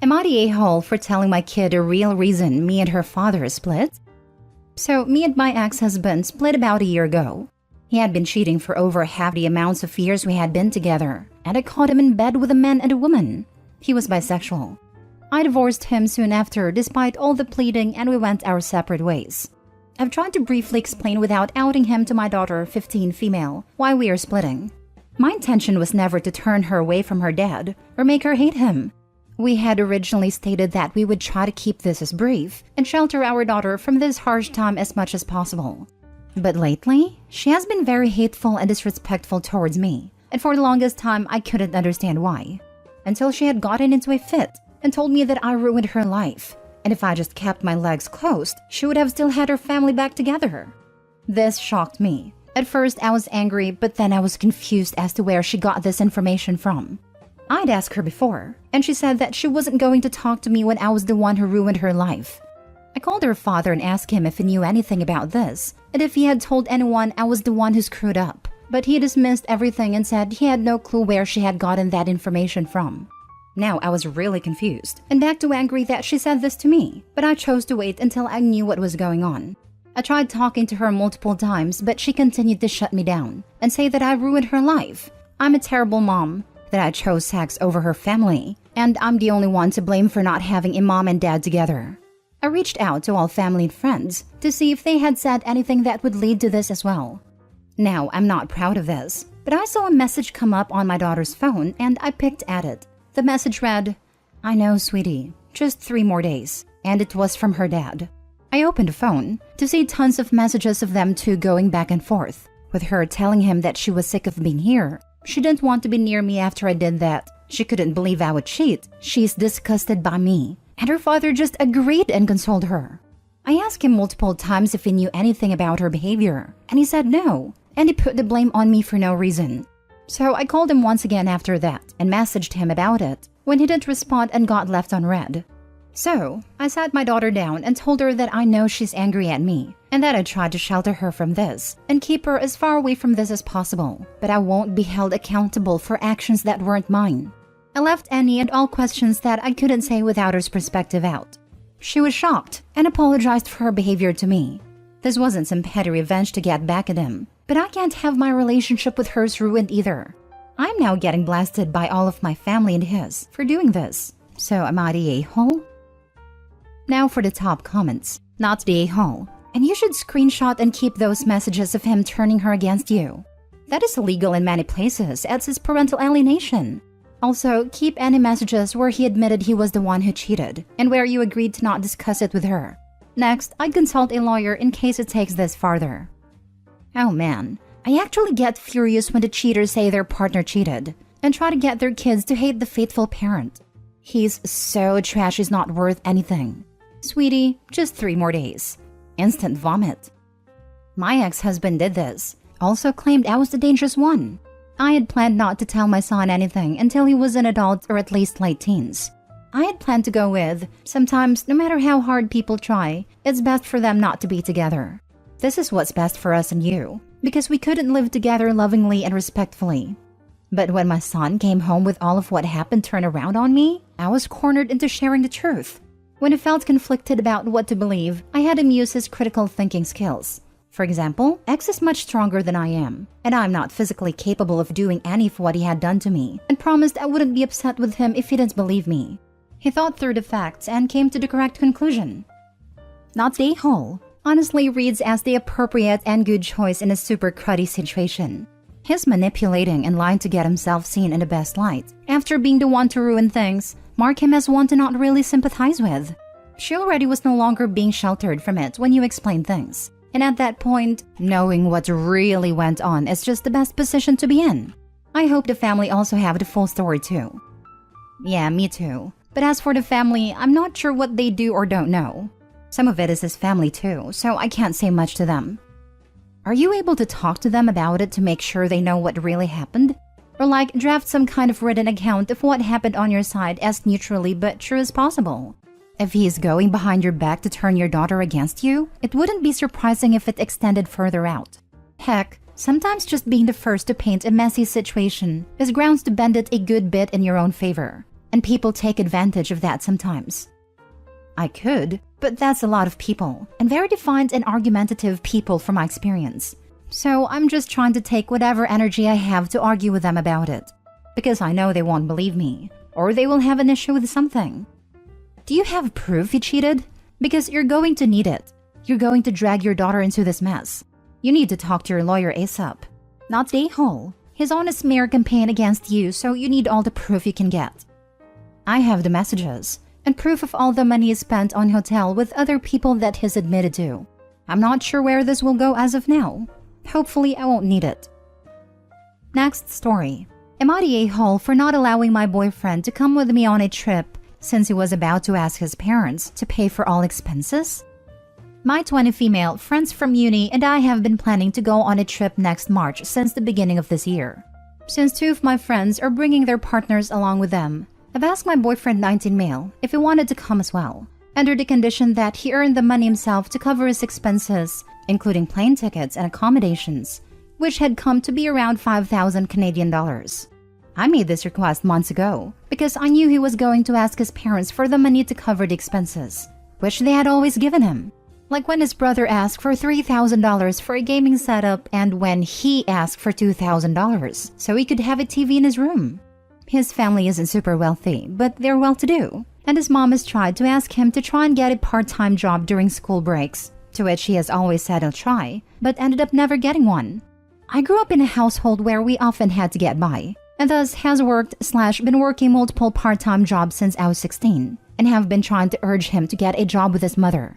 Am I the a-hole for telling my kid a real reason me and her father split? So, me and my ex-husband split about a year ago. He had been cheating for over half the amounts of years we had been together, and I caught him in bed with a man and a woman. He was bisexual. I divorced him soon after, despite all the pleading, and we went our separate ways. I've tried to briefly explain without outing him to my daughter, 15 female, why we are splitting. My intention was never to turn her away from her dad or make her hate him. We had originally stated that we would try to keep this as brief and shelter our daughter from this harsh time as much as possible. But lately, she has been very hateful and disrespectful towards me, and for the longest time I couldn't understand why. Until she had gotten into a fit and told me that I ruined her life, and if I just kept my legs closed, she would have still had her family back together. This shocked me. At first I was angry, but then I was confused as to where she got this information from. I'd asked her before, and she said that she wasn't going to talk to me when I was the one who ruined her life. I called her father and asked him if he knew anything about this, and if he had told anyone I was the one who screwed up. But he dismissed everything and said he had no clue where she had gotten that information from. Now I was really confused, and back to angry that she said this to me, but I chose to wait until I knew what was going on. I tried talking to her multiple times, but she continued to shut me down and say that I ruined her life. I'm a terrible mom, that I chose sex over her family, and I'm the only one to blame for not having a mom and dad together. I reached out to all family and friends to see if they had said anything that would lead to this as well. Now, I'm not proud of this, but I saw a message come up on my daughter's phone and I picked at it. The message read, "I know, sweetie, just 3 more days," and it was from her dad. I opened the phone to see tons of messages of them two going back and forth, with her telling him that she was sick of being here. She didn't want to be near me after I did that. She couldn't believe I would cheat. She's disgusted by me. And her father just agreed and consoled her. I asked him multiple times if he knew anything about her behavior, and he said no, and he put the blame on me for no reason. So I called him once again after that and messaged him about it, when he didn't respond and got left unread. So, I sat my daughter down and told her that I know she's angry at me, and that I tried to shelter her from this and keep her as far away from this as possible, but I won't be held accountable for actions that weren't mine. I left any and all questions that I couldn't say without her perspective out. She was shocked and apologized for her behavior to me. This wasn't some petty revenge to get back at him, but I can't have my relationship with hers ruined either. I'm now getting blasted by all of my family and his for doing this. So am I the a-hole? Now for the top comments. Not the a-hole. And you should screenshot and keep those messages of him turning her against you. That is illegal in many places, as is parental alienation. Also, keep any messages where he admitted he was the one who cheated, and where you agreed to not discuss it with her. Next, I'd consult a lawyer in case it takes this farther. Oh man, I actually get furious when the cheaters say their partner cheated, and try to get their kids to hate the faithful parent. He's so trash he's not worth anything. Sweetie, just 3 more days. Instant vomit. My ex-husband did this, also claimed I was the dangerous one. I had planned not to tell my son anything until he was an adult or at least late teens. I had planned to go with, sometimes, no matter how hard people try, it's best for them not to be together. This is what's best for us and you, because we couldn't live together lovingly and respectfully. But when my son came home with all of what happened turned around on me, I was cornered into sharing the truth. When I felt conflicted about what to believe, I had him use his critical thinking skills. For example, X is much stronger than I am, and I'm not physically capable of doing any of what he had done to me, and promised I wouldn't be upset with him if he didn't believe me. He thought through the facts and came to the correct conclusion. Not the a-hole honestly reads as the appropriate and good choice in a super cruddy situation. His manipulating and lying to get himself seen in the best light, after being the one to ruin things, mark him as one to not really sympathize with. She already was no longer being sheltered from it when you explain things. And at that point, knowing what really went on is just the best position to be in. I hope the family also have the full story too. Yeah, me too. But as for the family, I'm not sure what they do or don't know. Some of it is his family too, so I can't say much to them. Are you able to talk to them about it to make sure they know what really happened? Or like draft some kind of written account of what happened on your side as neutrally but true as possible? If he is going behind your back to turn your daughter against you, it wouldn't be surprising if it extended further out. Heck, sometimes just being the first to paint a messy situation is grounds to bend it a good bit in your own favor. and people take advantage of that sometimes. I could, but that's a lot of people, and very defined and argumentative people from my experience. So I'm just trying to take whatever energy I have to argue with them about it, because I know they won't believe me, or they will have an issue with something. Do you have proof he cheated? Because you're going to need it. You're going to drag your daughter into this mess. You need to talk to your lawyer ASAP. Not the a-hole. He's on a smear campaign against you, so you need all the proof you can get. I have the messages, and proof of all the money he spent on hotel with other people that he's admitted to. I'm not sure where this will go as of now. Hopefully I won't need it. Next story. Am I the a-hole for not allowing my boyfriend to come with me on a trip since he was about to ask his parents to pay for all expenses? My 20 female friends from uni and I have been planning to go on a trip next March since the beginning of this year. Since 2 of my friends are bringing their partners along with them, I've asked my boyfriend 19 male if he wanted to come as well, under the condition that he earned the money himself to cover his expenses, including plane tickets and accommodations, which had come to be around 5,000 Canadian dollars. I made this request months ago because I knew he was going to ask his parents for the money to cover the expenses, which they had always given him. Like when his brother asked for $3,000 for a gaming setup and when he asked for $2,000 so he could have a TV in his room. His family isn't super wealthy, but they're well-to-do, and his mom has tried to ask him to try and get a part-time job during school breaks, to which he has always said he'll try, but ended up never getting one. I grew up in a household where we often had to get by, and thus has worked/been working multiple part-time jobs since I was 16, and have been trying to urge him to get a job with his mother.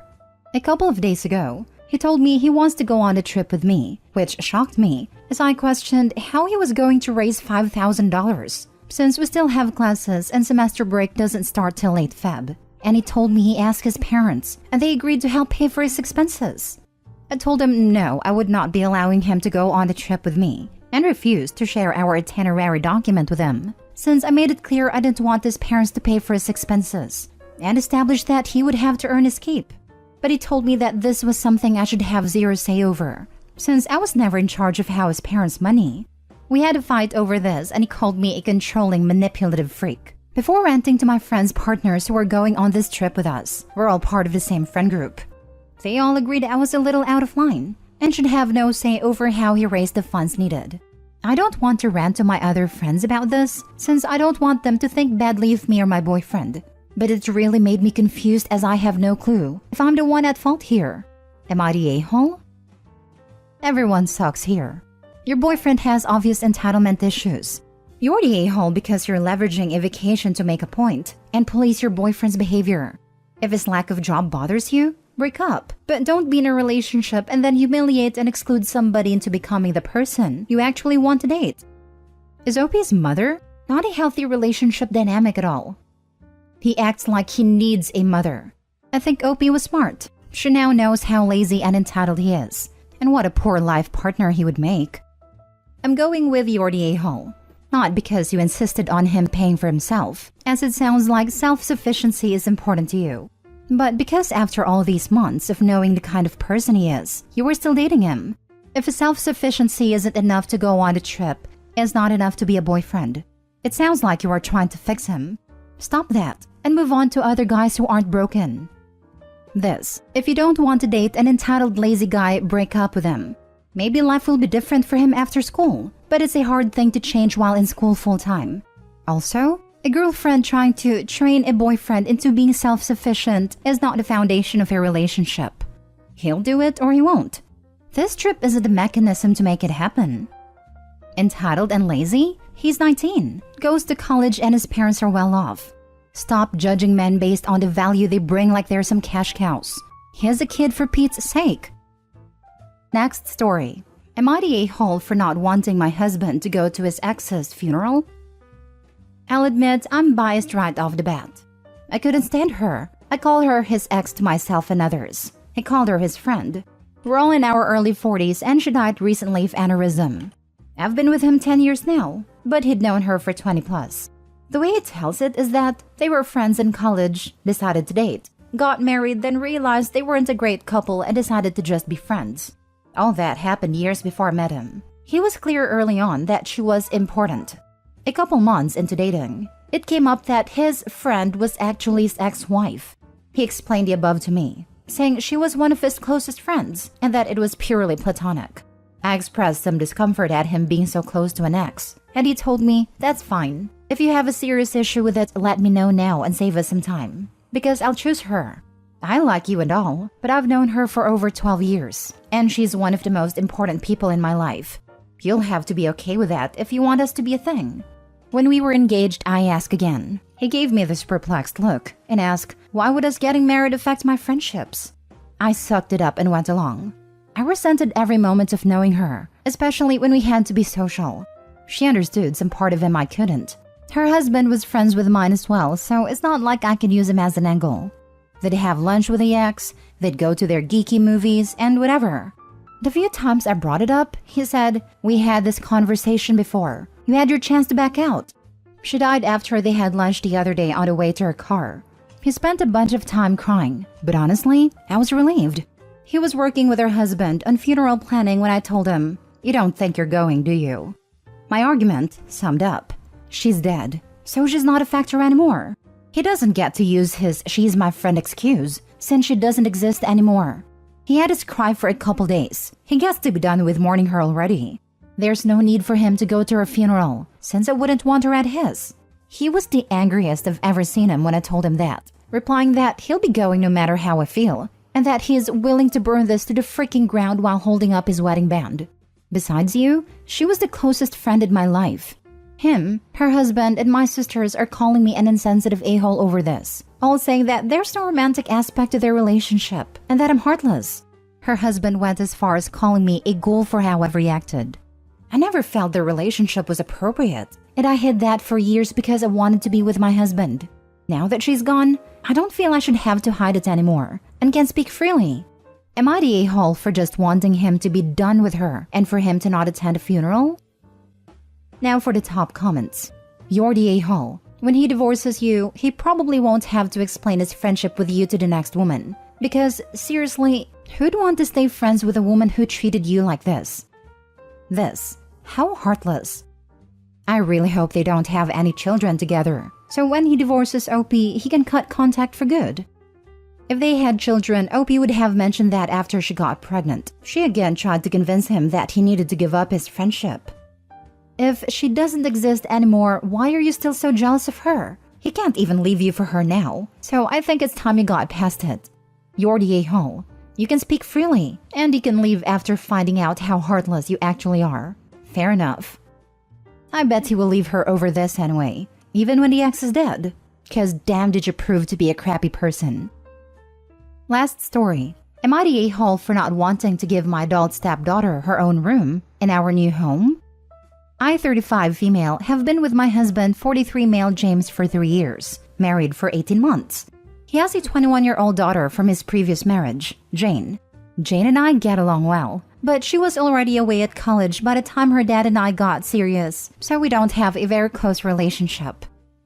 A couple of days ago, he told me he wants to go on a trip with me, which shocked me, as I questioned how he was going to raise $5,000, since we still have classes and semester break doesn't start till late Feb. And he told me he asked his parents, and they agreed to help pay for his expenses. I told him no, I would not be allowing him to go on the trip with me, and refused to share our itinerary document with him, since I made it clear I didn't want his parents to pay for his expenses, and established that he would have to earn his keep. But he told me that this was something I should have zero say over, since I was never in charge of how his parents' money. We had a fight over this and he called me a controlling, manipulative freak. Before ranting to my friends' partners who were going on this trip with us, we're all part of the same friend group. They all agreed I was a little out of line and should have no say over how he raised the funds needed. I don't want to rant to my other friends about this, since I don't want them to think badly of me or my boyfriend. But it really made me confused as I have no clue if I'm the one at fault here. Am I the a-hole? Everyone sucks here. Your boyfriend has obvious entitlement issues. You're the a-hole because you're leveraging a vacation to make a point and police your boyfriend's behavior. If his lack of job bothers you, break up. But don't be in a relationship and then humiliate and exclude somebody into becoming the person you actually want to date. Is Opie's mother not a healthy relationship dynamic at all? He acts like he needs a mother. I think Opie was smart. She now knows how lazy and entitled he is, and what a poor life partner he would make. I'm going with you're the a-hole, not because you insisted on him paying for himself, as it sounds like self-sufficiency is important to you, but because after all these months of knowing the kind of person he is, you were still dating him. If his self-sufficiency isn't enough to go on a trip, it's not enough to be a boyfriend. It sounds like you are trying to fix him. Stop that and move on to other guys who aren't broken. If you don't want to date an entitled lazy guy, break up with him. Maybe life will be different for him after school, but it's a hard thing to change while in school full-time. Also, a girlfriend trying to train a boyfriend into being self-sufficient is not the foundation of a relationship. He'll do it or he won't. This trip isn't the mechanism to make it happen. Entitled and lazy? He's 19, goes to college and his parents are well off. Stop judging men based on the value they bring like they're some cash cows. He's a kid for Pete's sake. Next story. Am I the a-hole for not wanting my husband to go to his ex's funeral? I'll admit I'm biased right off the bat. I couldn't stand her. I call her his ex to myself and others. He called her his friend. We're all in our early 40s and she died recently of aneurysm. I've been with him 10 years now, but he'd known her for 20 plus. The way he tells it is that they were friends in college, decided to date, got married, then realized they weren't a great couple and decided to just be friends. All that happened years before I met him. He was clear early on that she was important. A couple months into dating, it came up that his friend was actually his ex-wife. He explained the above to me, saying she was one of his closest friends and that it was purely platonic. I expressed some discomfort at him being so close to an ex, and he told me, "That's fine. If you have a serious issue with it, let me know now and save us some time, because I'll choose her. I like you and all, but I've known her for over 12 years, and she's one of the most important people in my life. You'll have to be okay with that if you want us to be a thing." When we were engaged, I asked again. He gave me this perplexed look and asked, "Why would us getting married affect my friendships?" I sucked it up and went along. I resented every moment of knowing her, especially when we had to be social. She understood some part of him I couldn't. Her husband was friends with mine as well, so it's not like I could use him as an angle. They'd have lunch with the ex, they'd go to their geeky movies, and whatever. The few times I brought it up, he said, "We had this conversation before. You had your chance to back out." She died after they had lunch the other day on the way to her car. He spent a bunch of time crying, but honestly, I was relieved. He was working with her husband on funeral planning when I told him, "You don't think you're going, do you?" My argument summed up. She's dead, so she's not a factor anymore. He doesn't get to use his "she's my friend" excuse since she doesn't exist anymore. He had his cry for a couple days. He gets to be done with mourning her already. There's no need for him to go to her funeral, since I wouldn't want her at his. He was the angriest I've ever seen him when I told him that, replying that he'll be going no matter how I feel, and that he's willing to burn this to the freaking ground while holding up his wedding band. Besides you, she was the closest friend in my life. Him, her husband, and my sisters are calling me an insensitive a-hole over this, all saying that there's no romantic aspect to their relationship and that I'm heartless. Her husband went as far as calling me a ghoul for how I've reacted. I never felt their relationship was appropriate, and I hid that for years because I wanted to be with my husband. Now that she's gone, I don't feel I should have to hide it anymore and can speak freely. Am I the a-hole for just wanting him to be done with her and for him to not attend a funeral? Now for the top comments. You're the a-hole. When he divorces you, he probably won't have to explain his friendship with you to the next woman. Because, seriously, who'd want to stay friends with a woman who treated you like this? How heartless. I really hope they don't have any children together, so when he divorces OP, he can cut contact for good. If they had children, OP would have mentioned that after she got pregnant. She again tried to convince him that he needed to give up his friendship. If she doesn't exist anymore, why are you still so jealous of her? He can't even leave you for her now, so I think it's time you got past it. You're the a-hole. You can speak freely, and you can leave after finding out how heartless you actually are. Fair enough. I bet he will leave her over this anyway, even when the ex is dead. 'Cause damn did you prove to be a crappy person. Last story. Am I the a-hole for not wanting to give my adult stepdaughter her own room in our new home? I, 35 female, have been with my husband, 43 male James, for 3 years, married for 18 months. He has a 21-year-old daughter from his previous marriage, Jane. Jane and I get along well, but she was already away at college by the time her dad and I got serious, so we don't have a very close relationship.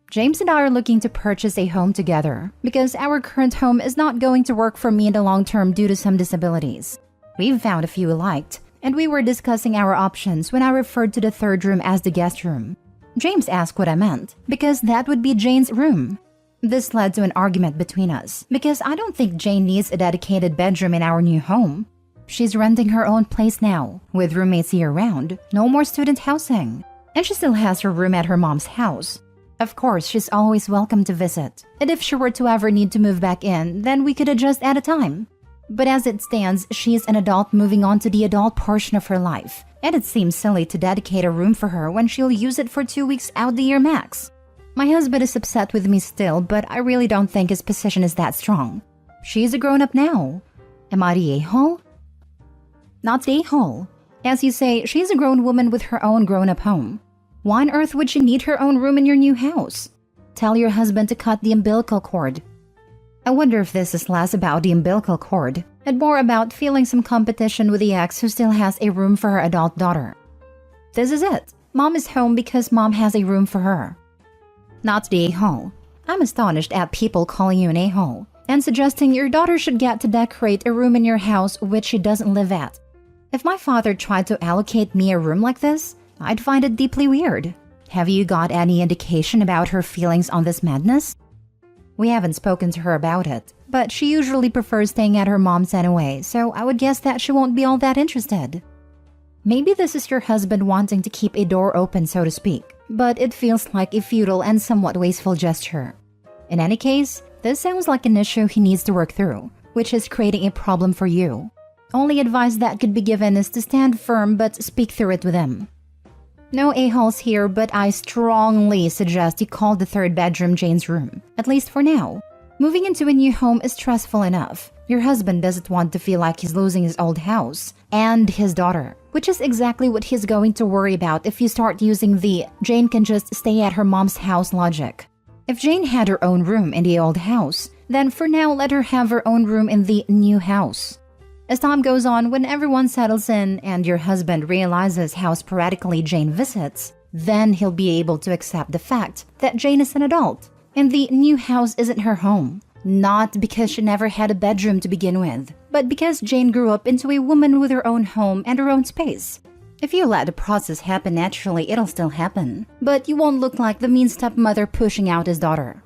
James and I are looking to purchase a home together because our current home is not going to work for me in the long term due to some disabilities. We've found a few we liked, and we were discussing our options when I referred to the third room as the guest room. James asked what I meant, because that would be Jane's room. This led to an argument between us, because I don't think Jane needs a dedicated bedroom in our new home. She's renting her own place now, with roommates year-round, no more student housing. And she still has her room at her mom's house. Of course, she's always welcome to visit, and if she were to ever need to move back in, then we could adjust at a time. But as it stands, she is an adult moving on to the adult portion of her life, and it seems silly to dedicate a room for her when she'll use it for 2 weeks out the year max. My husband is upset with me still, but I really don't think his position is that strong. She's a grown-up now. Am I the a-hole? Not the a-hole. As you say, she's a grown woman with her own grown-up home. Why on earth would she need her own room in your new house? Tell your husband to cut the umbilical cord. I wonder if this is less about the umbilical cord and more about feeling some competition with the ex who still has a room for her adult daughter. This is it. Mom is home because mom has a room for her. Not the a-hole. I'm astonished at people calling you an a-hole and suggesting your daughter should get to decorate a room in your house which she doesn't live at. If my father tried to allocate me a room like this, I'd find it deeply weird. Have you got any indication about her feelings on this madness? We haven't spoken to her about it, but she usually prefers staying at her mom's anyway, so I would guess that she won't be all that interested. Maybe this is your husband wanting to keep a door open, so to speak, but it feels like a futile and somewhat wasteful gesture. In any case, this sounds like an issue he needs to work through, which is creating a problem for you. Only advice that could be given is to stand firm but speak through it with him. No a-holes here, but I strongly suggest you call the third bedroom Jane's room, at least for now. Moving into a new home is stressful enough. Your husband doesn't want to feel like he's losing his old house and his daughter, which is exactly what he's going to worry about if you start using the Jane can just stay at her mom's house logic. If Jane had her own room in the old house, then for now let her have her own room in the new house. As time goes on, when everyone settles in and your husband realizes how sporadically Jane visits, then he'll be able to accept the fact that Jane is an adult and the new house isn't her home. Not because she never had a bedroom to begin with, but because Jane grew up into a woman with her own home and her own space. If you let the process happen naturally, it'll still happen, but you won't look like the mean stepmother pushing out his daughter.